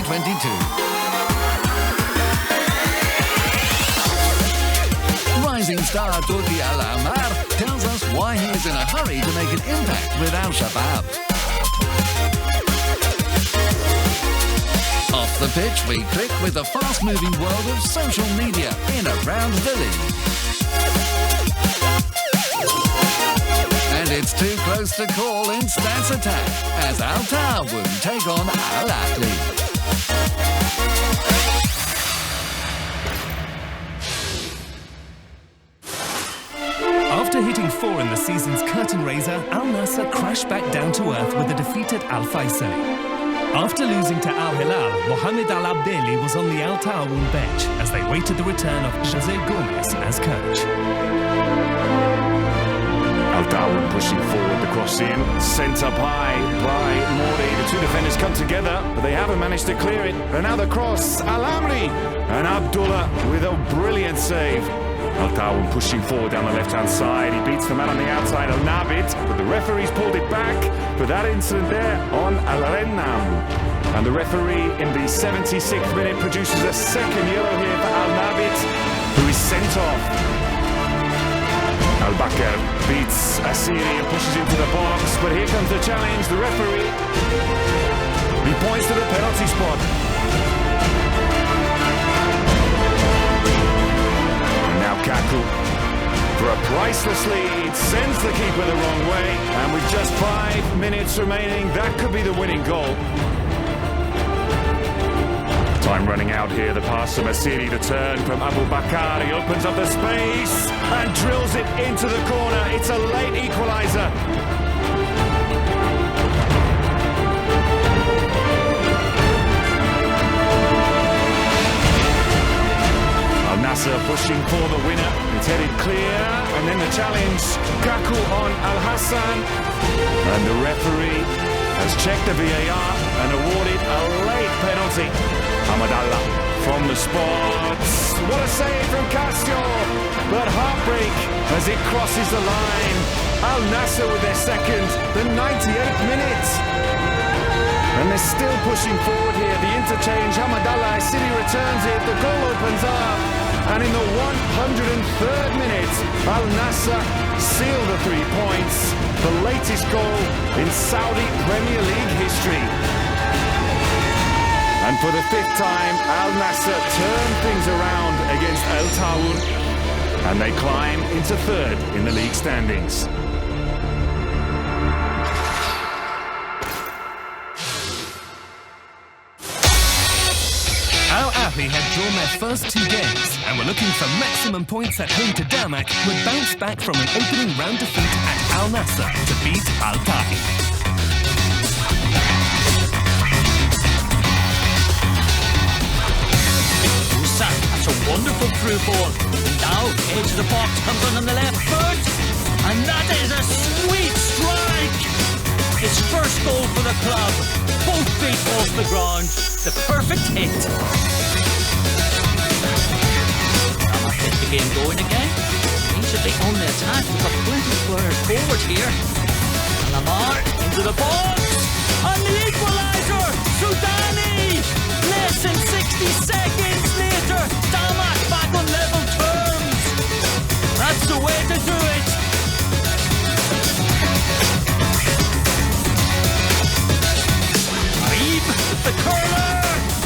2022. Rising star Turki Al-Amar tells us why he is in a hurry to make an impact with Al-Shabab. Off the pitch, we click with the fast-moving world of social media in around the league. And it's too close to call in Stats Attack as Al-Tawun take on Al-Ahli. After hitting 4 in the season's curtain raiser, Al Nassr crashed back down to earth with a defeated Al Faisali. After losing to Al Hilal, Mohamed Al Abdelli was on the Al Tawun bench as they waited the return of Jose Gomez as coach. Al Tawun pushing forward, the cross in, sent up high by Mori. The two defenders come together, but they haven't managed to clear it. And now the cross, Al Amri and Abdullah with a brilliant save. Al Tawun pushing forward down the left-hand side. He beats the man on the outside, Al Nabit, but the referee's pulled it back for that incident there on Al Rennam. And the referee in the 76th minute produces a second yellow here for Al Nabit, who is sent off. Al Bakr beats Asiri and pushes into the box, but here comes the challenge. The referee, he points to the penalty spot. Now Kaku for a priceless lead, sends the keeper the wrong way, and with just 5 minutes remaining, that could be the winning goal. Time running out here, the pass from Asiri, the turn from Abu Bakr, he opens up the space and drills it into the corner. It's a late equaliser. Nassr pushing for the winner. It's headed clear, and then the challenge. Kaku on Al Hassan, and the referee has checked the VAR and awarded a late penalty. Hamadallah from the spot. What a save from Castro, but heartbreak as it crosses the line. Al Nassr with their second, the 98th minute. And they're still pushing forward here. The interchange, Hamadallah, City returns it, the goal opens up. And in the 103rd minute, Al Nassr seal the 3 points. The latest goal in Saudi Premier League history. And for the 5th time, Al Nassr turn things around against Al Tawun. And they climb into 3rd in the league standings. Al-Ahli had drawn their first 2 games and were looking for maximum points at home to Damak, would bounce back from an opening round defeat at Al Nassr to beat Al-Tahi. That's a wonderful through ball. Now, edge of the box comes on the left foot, and that is a sweet strike. His first goal for the club. Both feet off the ground. The perfect hit. I'll get the game going again. He should be on the attack. We've got plenty of players forward here. Lamar into the box. And the equaliser. Soudani. Less than 60 seconds later. Damak back on level terms. That's the way to do it. The curler!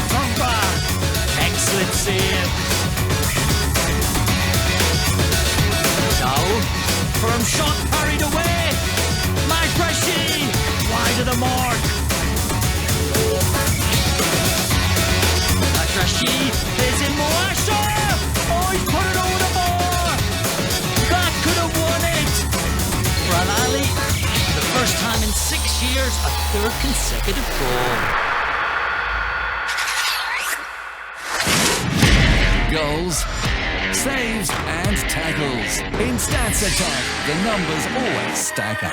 Drogba! Excellent save. Now, firm shot parried away. Magrashi! Wide of the mark. Magrashi is in Moasha! Oh, he put it over the bar! That could have won it! For Al-Ahli, for the first time in 6 years, a 3rd consecutive goal. Goals, saves and tackles. In Stats Attack, the numbers always stack up.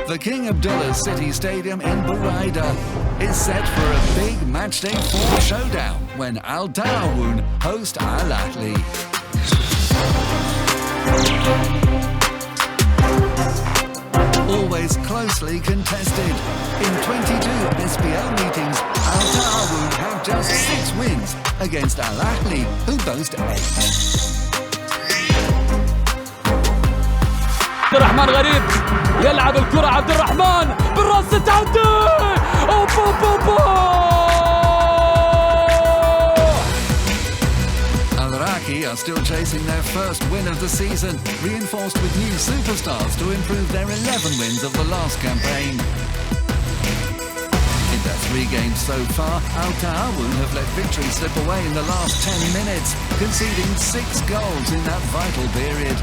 The King Abdullah City Stadium in Buraida is set for a big matchday 4 showdown when Al Tawun host Al-Ahli. Always closely contested. In 20 just 6 wins against Ahli, who boast 8. عبد الرحمن غريب يلعب الكرة، عبد الرحمن بالراس التعدي. Are still chasing their first win of the season, reinforced with new superstars to improve their 11 wins of the last campaign. In their 3 games so far, Al-Ta'awun have let victory slip away in the last 10 minutes, conceding 6 goals in that vital period.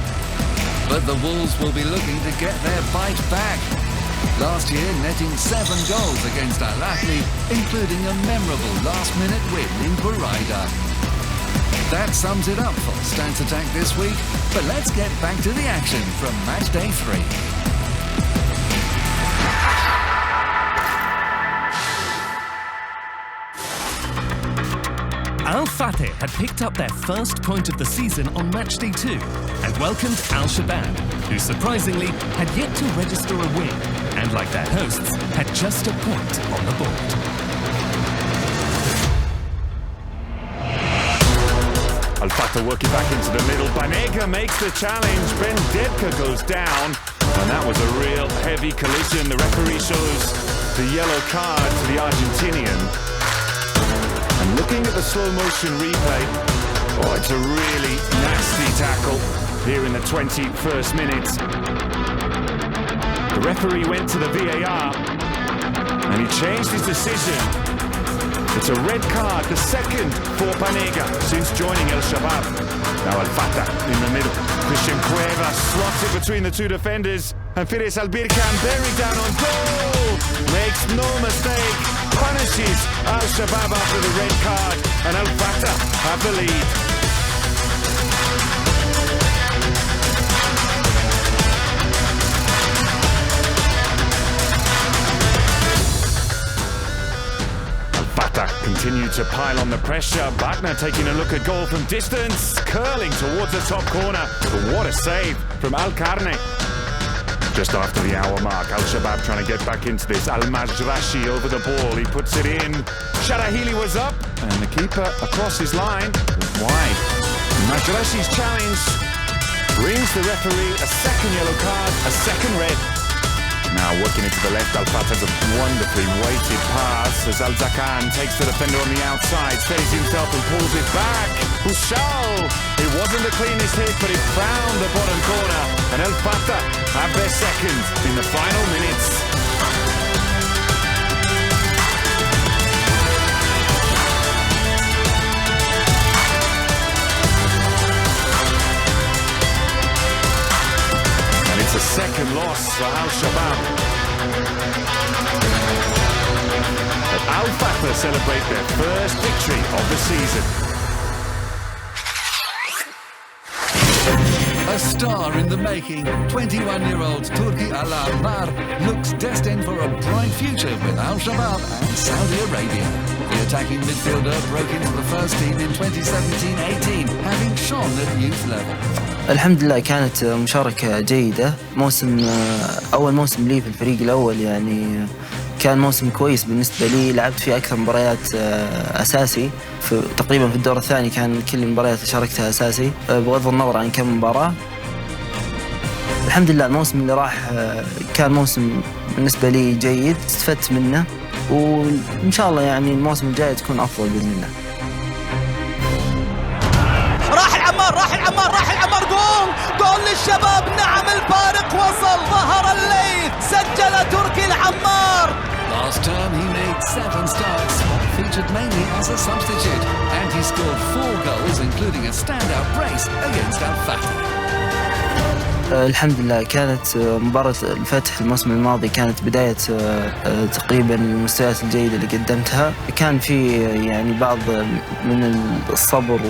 But the Wolves will be looking to get their bite back. Last year, netting 7 goals against Al-Ahli, including a memorable last-minute win in Buraida. That sums it up for Stance Attack this week, but let's get back to the action from match day 3. Al-Fateh had picked up their first point of the season on match day 2 and welcomed Al-Shabab, who surprisingly had yet to register a win and, like their hosts, had just a point on the board. Al-Fateh working back into the middle. Banega makes the challenge. Ben Debka goes down. And that was a real heavy collision. The referee shows the yellow card to the Argentinian. And looking at the slow motion replay, oh, it's a really nasty tackle here in the 21st minute. The referee went to the VAR and he changed his decision. It's a red card, the second for Banega since joining El Shabab. Now Al-Fateh in the middle. Christian Cueva slots it between the 2 defenders. And Fides Albirkan buried down on goal. Makes no mistake. Punishes Al Shabab after the red card. And Al-Fateh have the lead. Continue to pile on the pressure. Wagner taking a look at goal from distance, curling towards the top corner. But what a save from Al-Karne. Just after the hour mark, Al-Shabab trying to get back into this. Al-Majrashi over the ball, he puts it in. Sharahili was up, and the keeper across his line was wide. Majrashi's challenge brings the referee a second yellow card, a second red. Now working into the left, Al-Fateh's a wonderfully weighted pass as Al-Zakan takes the defender on the outside, steadies himself and pulls it back. Ushal! It wasn't the cleanest hit, but it found the bottom corner. And Al-Fateh have their second in the final minutes. A second loss for Al-Shabab. But Al-Fateh celebrate their first victory of the season. A star in the making, 21-year-old Turki Al-Ammar looks destined for a bright future with Al-Shabab and Saudi Arabia. The attacking midfielder broke into the first team in 2017-18, having shone at youth level. الحمد لله كانت مشاركة جيدة. أول موسم لي في الفريق الأول يعني كان موسم كويس بالنسبة لي. لعبت فيه أكثر مباريات أساسي تقريبا في الدور الثاني كان كل المباريات اللي شاركتها أساسي بغض النظر عن كم مباراة. الحمد لله الموسم اللي راح كان موسم بالنسبة لي جيد، استفدت منه وإن شاء الله يعني الموسم الجاي تكون أفضل بإذن الله. راح العمار جول للشباب. نعم الفارق وصل، ظهر الليل، سجل تركي العمار. Last term he made 7 starts, featured mainly as a substitute, and he scored 4 goals including a standout brace against Al-Fateh. الحمد لله كانت مباراة الفتح الموسم الماضي كانت بداية تقريبا المستويات الجيدة اللي قدمتها. كان في يعني بعض من الصبر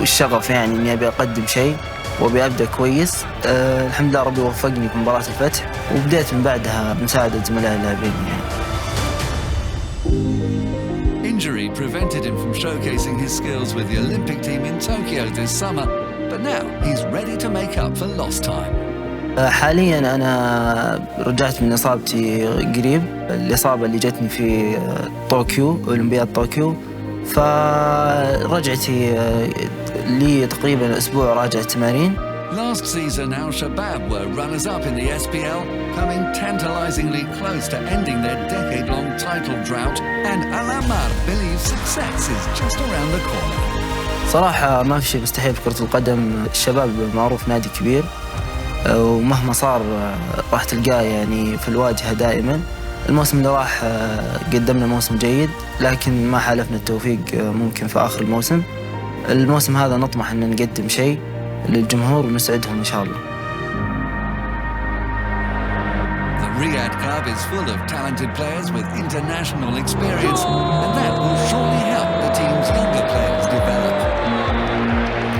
والشغف يعني إني أبي أقدم شيء وأبي أبدأ كويس. الحمد لله ربي وفقني في مباراة الفتح وبدأت من بعدها مساعدة زملاء اللاعبين يعني. Injury prevented him from showcasing his skills with the Olympic team in Tokyo this summer, but now he's ready to make up for lost time. حاليا أنا رجعت من إصابتي قريب، الإصابة اللي جتني في طوكيو، أولمبياد طوكيو، فرجعتي لي تقريبا أسبوع راجع التمارين. Last season, Al-Shabaab were runners-up in the SPL, coming tantalizingly close to ending their decade-long title drought, and Al-Ammar believes success is just around the corner. صراحة ما في شيء مستحيل في كرة القدم، الشباب معروف نادي كبير، ومهما صار راح تلقاه يعني في الواجهة دائما. الموسم اللي راح قدمنا موسم جيد، لكن ما حالفنا التوفيق ممكن في آخر الموسم هذا نطمح أن نقدم شيء للجمهور ونسعدهم إن شاء الله. The Riyadh club is full of talented players with international experience, and that will surely help the team's younger players develop.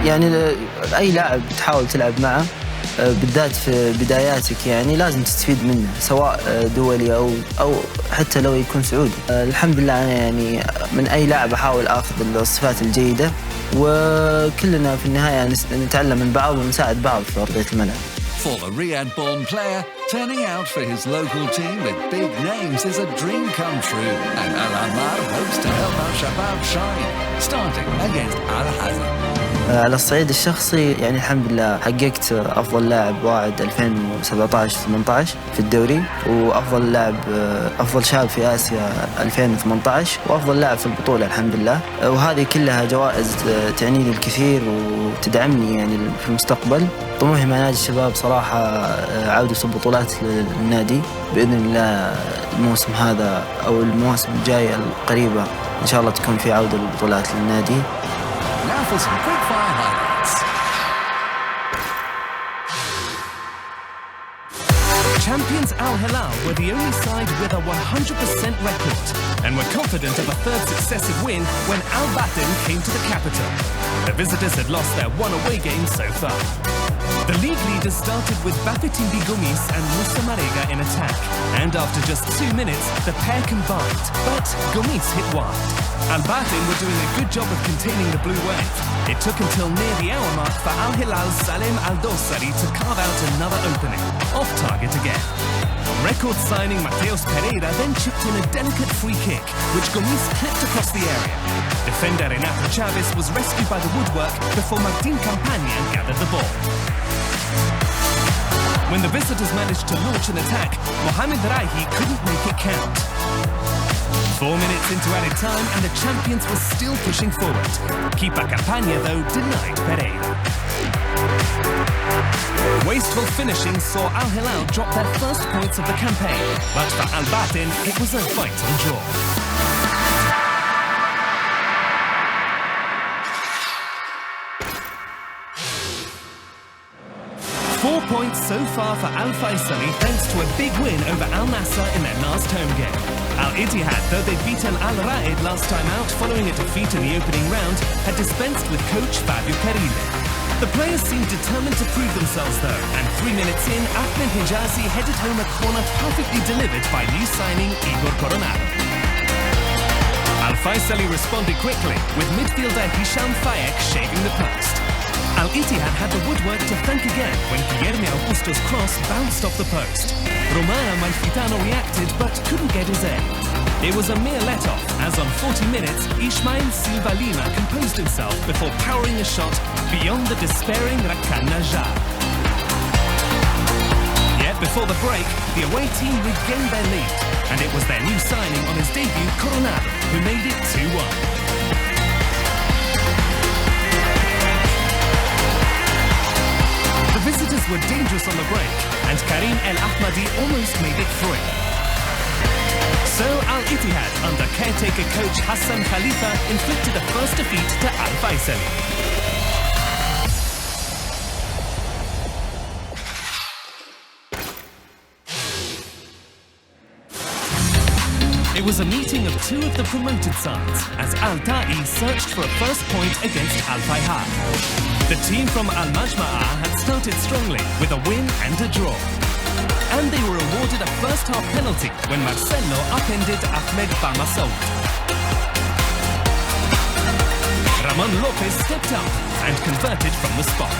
يعني أي لاعب تحاول تلعب معه بالذات في بداياتك يعني لازم تستفيد منه، سواء دولي أو حتى لو يكون سعودي. الحمد لله أنا يعني من أي لاعب أحاول أخذ الصفات الجيدة، وكلنا في النهاية نتعلم من بعض ونساعد بعض في أرضية الملعب. For a Riyadh-born player, turning out for his local team with big names is a dream come true, and Al-Ammar hopes to help Al-Shabaab shine, starting against Al-Hazm. على الصعيد الشخصي يعني الحمد لله حققت أفضل لاعب واعد 2017-18 في الدوري، وأفضل لاعب أفضل شاب في آسيا 2018، وأفضل لاعب في البطولة الحمد لله. وهذه كلها جوائز تعني لي الكثير وتدعمني يعني في المستقبل. طموحي مع نادي الشباب صراحة عودة البطولات للنادي بإذن الله. الموسم هذا أو المواسم الجاية القريبة إن شاء الله تكون في عودة للبطولات للنادي. Now for some quick fire highlights. Champions Al-Hilal were the only side with a 100% record and were confident of a third successive win when Al-Batin came to the capital. The visitors had lost their one away game so far. The league leaders started with Bafitimbi Gomis and Musa Marega in attack, and after just 2 minutes, the pair combined, but Gomis hit wide. Al-Batin were doing a good job of containing the blue wave. It took until near the hour mark for Al-Hilal's Salem Al-Dosari to carve out another opening, off target again. Record signing Mateus Pereira then chipped in a delicate free kick, which Gomis clipped across the area. Defender Renato Chavez was rescued by the woodwork before Martin Campagna gathered the ball. When the visitors managed to launch an attack, Mohamed Raihi couldn't make it count. 4 minutes into added time and the champions were still pushing forward. Keeper Campagna, though, denied Pereira. Wasteful finishing saw Al-Hilal drop their first points of the campaign, but for Al-Batin, it was a vital draw. 4 points so far for Al-Faisali thanks to a big win over Al-Nassr in their last home game. Al-Ittihad, though they'd beaten Al-Ra'id last time out following a defeat in the opening round, had dispensed with coach Fabio Carile. The players seemed determined to prove themselves though, and 3 minutes in, Ahmed Hijazi headed home a corner perfectly delivered by new signing Igor Coronado. Al-Faisali responded quickly, with midfielder Hisham Fayek shaving the post. Al-Ittihad had the woodwork to thank again when Guillermo Augusto's cross bounced off the post. Romano Malfitano reacted but couldn't get his aim. It was a mere let-off, as on 40 minutes, Ismail Silva Lima composed himself before powering a shot beyond the despairing Rakan Najjar. Yet before the break, the away team regained their lead, and it was their new signing on his debut, Coronado, who made it 2-1. The visitors were dangerous on the break, and Karim El Ahmadi almost made it 3. So Al-Ittihad, under caretaker coach Hassan Khalifa, inflicted a first defeat to Al-Faisali. It was a meeting of two of the promoted sides, as Al-Ta'i searched for a first point against Al-Fayhad. The team from Al-Majma'a had started strongly with a win and a draw. And they were awarded a first-half penalty when Marcelo upended Ahmed Bamasoud. Ramon Lopez stepped up and converted from the spot.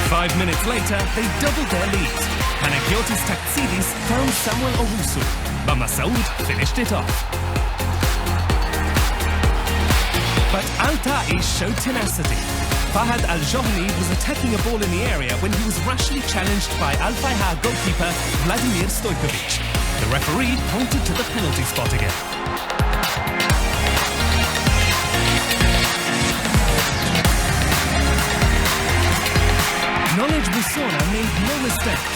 5 minutes later, they doubled their lead. Panagiotis Taktsidis found Samuel Owusu, but Masoud finished it off. But Al-Ta'i showed tenacity. Fahad Al-Johni was attacking a ball in the area when he was rashly challenged by Al-Fayha goalkeeper Vladimir Stojkovic. The referee pointed to the penalty spot again. Knowledge Busona made no mistake,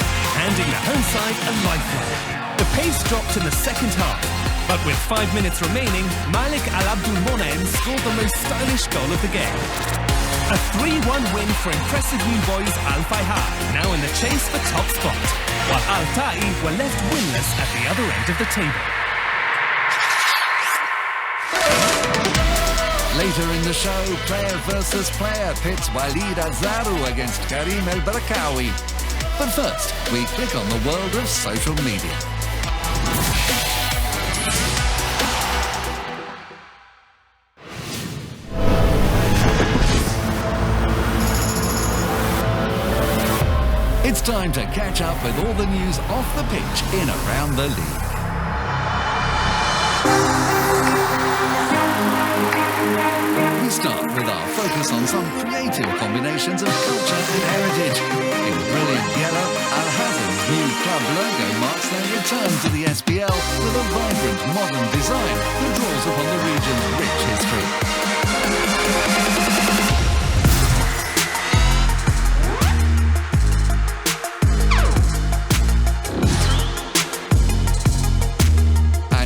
handing the home side a lifeline. The pace dropped in the second half, but with 5 minutes remaining, Malik Al-Abdul Monaim scored the most stylish goal of the game. A 3-1 win for impressive new boys Al-Fayha, now in the chase for top spot, while Al-Ta'i were left winless at the other end of the table. Later in the show, player versus player pits Walid Azaru against Karim El Barakawi. But first, we click on the world of social media. It's time to catch up with all the news off the pitch in around the league. We start with our focus on some creative combinations of culture and heritage. In brilliant yellow, Al-Hassan's new club logo marks their return to the SPL with a vibrant modern design that draws upon the region's rich history.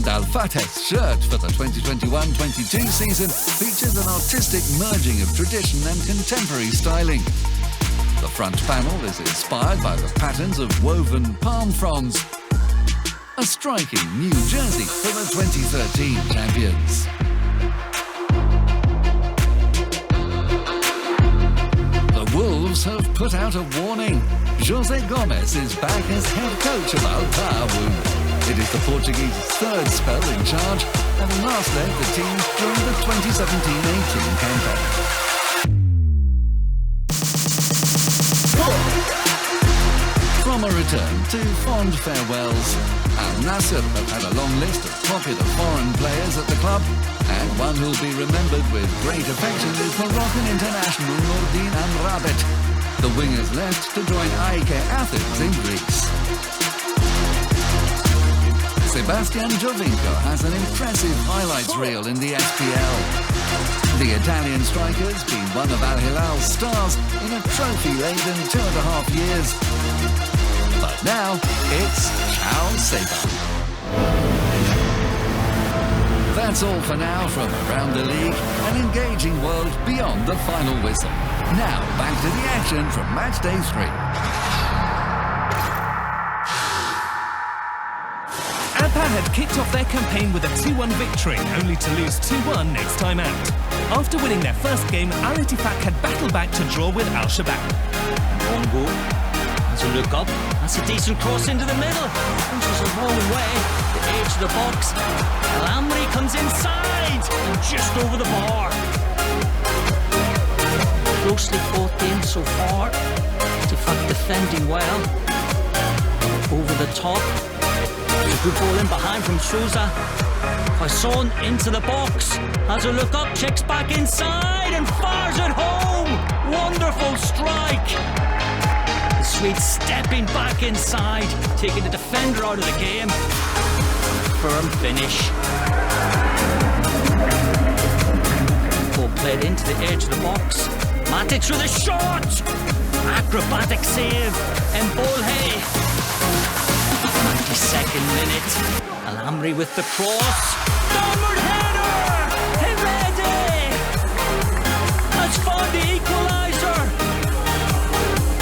Al-Fateh's shirt for the 2021-22 season features an artistic merging of tradition and contemporary styling. The front panel is inspired by the patterns of woven palm fronds. A striking new jersey for the 2013 champions. The Wolves have put out a warning. Jose Gomes is back as head coach of Al-Ta'a. It is the Portuguese third spell in charge and last led the team during the 2017-18 campaign. From a return to fond farewells, Al Nassr have had a long list of popular foreign players at the club, and one who'll be remembered with great affection is Moroccan international Nordin Amrabat. The wingers left to join AEK Athens in Greece. Sebastian Giovinco has an impressive highlights reel in the SPL. The Italian striker's been one of Al Hilal's stars in a trophy-laden 2.5 years. But now, it's Ciao Seba. That's all for now from around the league, an engaging world beyond the final whistle. Now, back to the action from match day 3. APA had kicked off their campaign with a 2-1 victory, only to lose 2-1 next time out. After winning their first game, Al Ittifaq had battled back to draw with Al Shabab. One goal. As you look up, that's a decent cross into the middle. Punches a long way. The edge of the box. Al Amri comes inside and just over the bar. Closely fought in so far. Ittifaq defending well. Over the top. A good ball in behind from Souza. Quaison into the box. Has a look up, checks back inside and fires it home. Wonderful strike. The Swedes stepping back inside, taking the defender out of the game. Firm finish. Ball played into the edge of the box. Matic with a shot. Acrobatic save. Mbolhe. 92nd minute. Al Amri with the cross. Downward header! Himedi! Has found the equaliser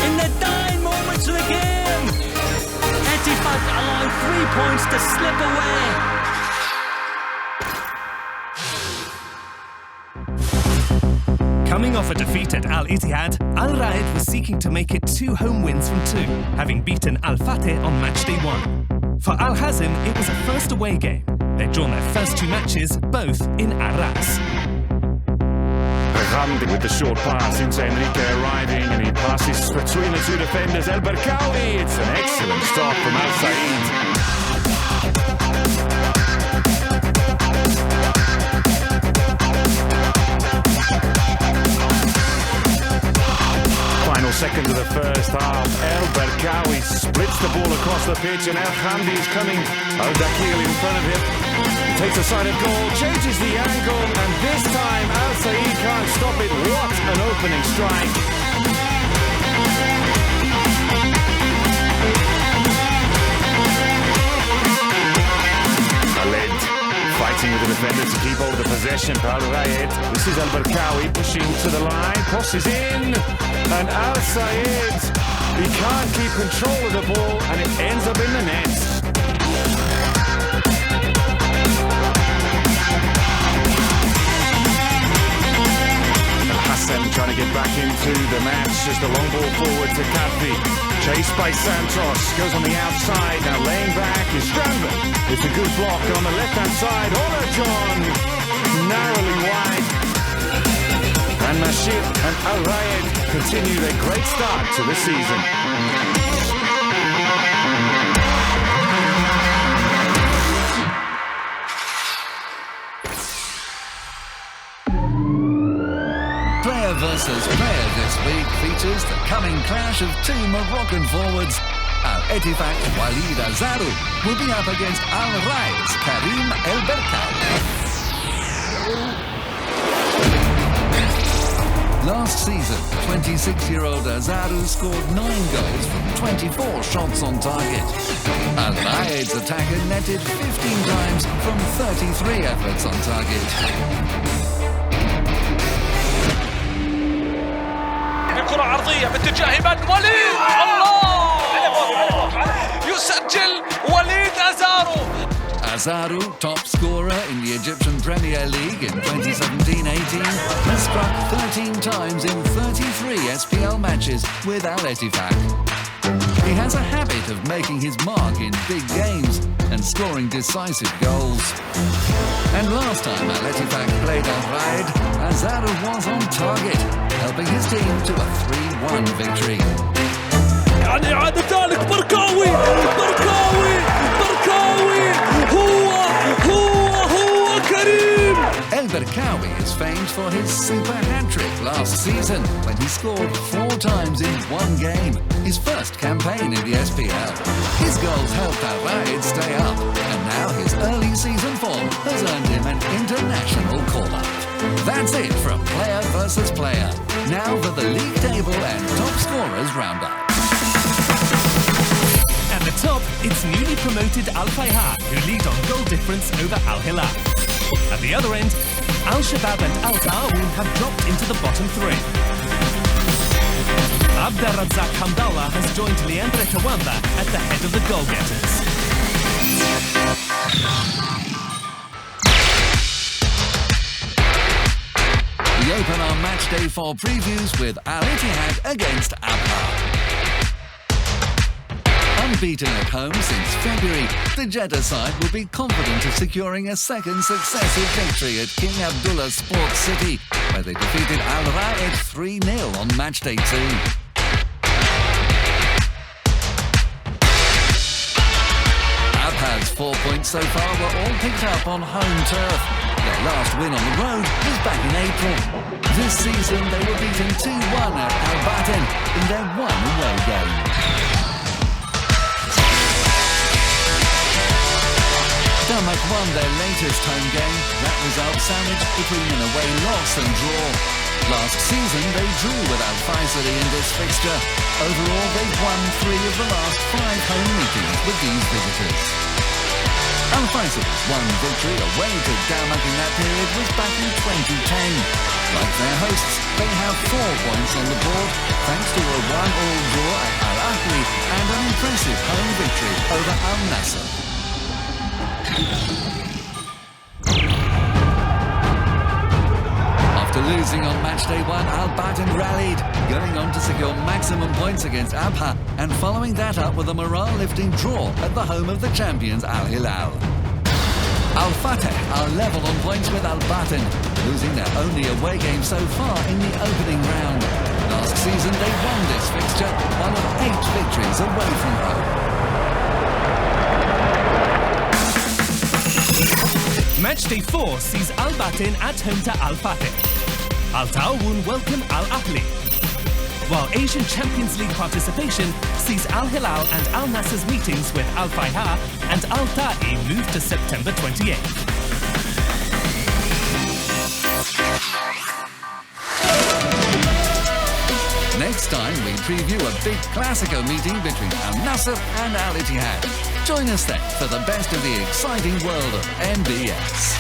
in the dying moments of the game. Ittifaq allowed 3 points to slip away. Coming off a defeat at Al Ittihad, Al Raed was seeking to make it 2 home wins from 2, having beaten Al Fateh on matchday 1. For Al Hazm, it was a first away game. They'd drawn their first 2 matches, both in Arras. Hamdi with the short pass into Enrique arriving, and he passes between the two defenders. El Berkawi, it's an excellent stop from Al Said. Final seconds of the first half. El Berkawi splits the ball across the pitch, and El Hamdi is coming. Al Dakil in front of him. Takes a side of goal, changes the angle, and this time Al Said can't stop it. What an opening strike. Khaled fighting with the defender to keep hold of the possession. Al Rayed. This is Al Berkawi pushing to the line, crosses in, and Al Said, he can't keep control of the ball, and it ends up in the net. Hassan trying to get back into the match. Just a long ball forward to Kadri. Chased by Santos. Goes on the outside. Now laying back is Strandberg. It's a good block on the left-hand side. Ola John narrowly wide. And Nasir and Al Rayed continue their great start to the season. Player versus player this week features the coming clash of two Moroccan forwards. Al-Ettifaq Walid Azaru will be up against Al Rayed's Karim El Berkawi. Last season, 26-year-old Azaru scored 9 goals from 24 shots on target. Al Rayed's attacker netted 15 times from 33 efforts on target. كرة عرضية باتجاه من وليد الله يسجل وليد أزارو. Azaru, top scorer in the Egyptian Premier League in 2017-18, has struck 13 times in 33 SPL matches with Al-Ettifaq. He has a habit of making his mark in big games and scoring decisive goals. And last time Al-Ettifaq played Al Rayed, Azaru was on target, helping his team to a 3-1 victory. يعني إعادة ذلك بركاوي هو كريم. El Berkawi is famed for his super hat-trick last season when he scored 4 times in one game, his first campaign in the SPL. His goals helped Al Rayed stay up, and now his early season form has earned him an international call-up. That's it from player versus player. Now for the league table and top scorers roundup. At the top, it's newly promoted Al Fayha, who lead on goal difference over Al Hilal. At the other end, Al Shabab and Al Ta'awun have dropped into the bottom 3. Abdel Razak Hamdallah has joined Leandre Tawamba at the head of the goal-getters. We open our match day 4 previews with Al-Ittihad against Abha. Unbeaten at home since February, the Jeddah side will be confident of securing a second successive victory at King Abdullah Sports City, where they defeated Al Rayed 3-0 on match day 2. Abha's 4 points so far were all picked up on home turf. Their last win on the road was back in April. This season they were beaten 2-1 at Al-Batin in their one away game. Damak won their latest home game, that result sandwiched between an away loss and draw. Last season they drew with Al-Faisali in this fixture. Overall they've won 3 of the last 5 home meetings with these visitors. Al-Faisali's one victory away to Damak in that period was back in 2010. Like their hosts, they have 4 points on the board thanks to a 1-1 draw at Al-Ahli and an impressive home victory over Al-Nasser. After losing on matchday 1, Al-Batin rallied, going on to secure maximum points against Abha and following that up with a morale-lifting draw at the home of the champions Al Hilal. Al Fateh are level on points with Al Batin, losing their only away game so far in the opening round. Last season they won this fixture, one of 8 victories away from home. Matchday 4 sees Al Batin at home to Al Fateh. Al Ta'awun welcome Al Ahli, while Asian Champions League participation sees Al Hilal and Al Nasser's meetings with Al Fayha and Al Ta'i move to September 28th. Next time we preview a big Clasico meeting between Al Nassr and Al Ittihad. Join us then for the best of the exciting world of MBS.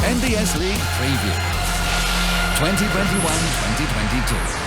MBS League Preview 2021-2022.